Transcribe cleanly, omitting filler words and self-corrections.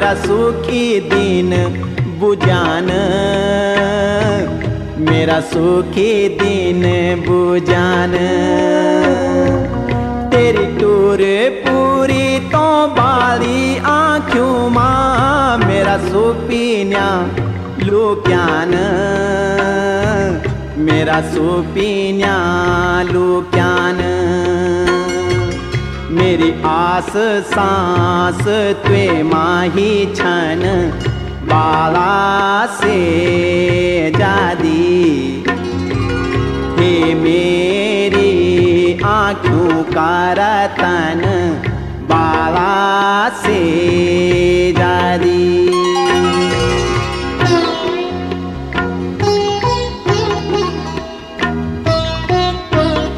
मेरा सुखी दीन बुझान, मेरा सुखी दीन बुझान। तेरी टूर पूरी तो बाली आँखों मां, मेरा सुपीन्या लुक्यान, मेरा सुपीन्या लुक्यान। मेरी आस सांस त्वे माही छन, बाला से जादी। हे मेरी आँखों का रतन,